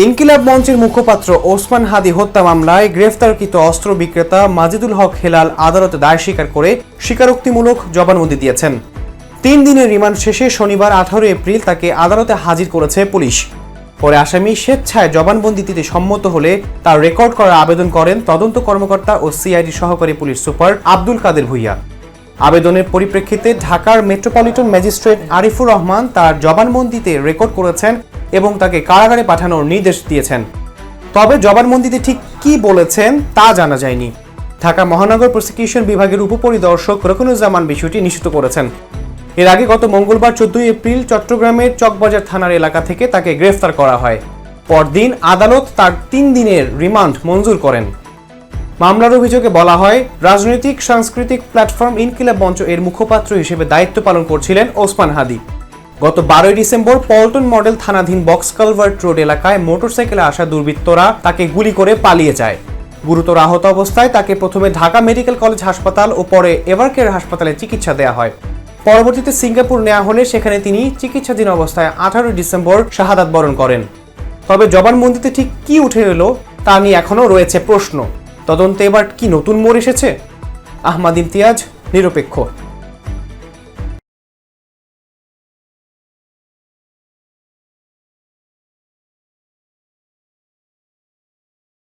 ইনকিলাব মঞ্চের মুখপাত্র ওসমান হাদি হত্যা মামলায় গ্রেফতারকৃত অস্ত্র বিক্রেতা মাজিদুল হক হেলাল আদালতে দায় স্বীকার করে স্বীকারোক্তিমূলক জবানবন্দি দিয়েছেন। 3 দিনের রিমান্ড শেষে শনিবার 18 এপ্রিল তাকে আদালতে হাজির করেছে পুলিশ। পরে আসামি স্বেচ্ছায় জবানবন্দি দিতে সম্মত হলে তার রেকর্ড করার আবেদন করেন তদন্ত কর্মকর্তা ও সিআইডি সহকারী পুলিশ সুপার আব্দুল কাদের ভূঁইয়া। আবেদনের পরিপ্রেক্ষিতে ঢাকার মেট্রোপলিটন ম্যাজিস্ট্রেট আরিফুর রহমান তার জবানবন্দিতে রেকর্ড করেছেন এবং তাকে কারাগারে পাঠানোর নির্দেশ দিয়েছেন। তবে জবানবন্দিতে ঠিক কি বলেছেন তা জানা যায়নি। ঢাকা মহানগর প্রসিকিউশন বিভাগের উপপরিদর্শক রকিনুজ্জামান বিষয়টি নিশ্চিত করেছেন। এর আগে গত মঙ্গলবার 14 এপ্রিল চট্টগ্রামের চকবাজার থানার এলাকা থেকে তাকে গ্রেফতার করা হয়। পরদিন আদালত তার 3 দিনের রিমান্ড মঞ্জুর করেন। মামলার অভিযোগে বলা হয়, রাজনৈতিক সাংস্কৃতিক প্ল্যাটফর্ম ইনকিলাব মঞ্চ এর মুখপাত্র হিসেবে দায়িত্ব পালন করছিলেন ওসমান হাদি। গত 12 ডিসেম্বর পল্টন মডেল থানাধীন বক্স কালভার্ট রোড এলাকায় মোটরসাইকেলে আসা দুর্বৃত্তরা তাকে গুলি করে পালিয়ে যায়। গুরুতর আহত অবস্থায় তাকে প্রথমে ঢাকা মেডিকেল কলেজ হাসপাতাল ও পরে এভারকেয়ার হাসপাতালে চিকিৎসা দেওয়া হয়। পরবর্তীতে সিঙ্গাপুর নেওয়া হলে সেখানে তিনি চিকিৎসাধীন অবস্থায় 18 ডিসেম্বর শাহাদাত বরণ করেন। তবে জবানবন্দিতে ঠিক কি উঠে এলো তা নিয়ে এখনও রয়েছে প্রশ্ন। তদন্তে এবার কি নতুন মোড় এসেছে? আহমাদ ইমতিয়াজ, নিরপেক্ষ।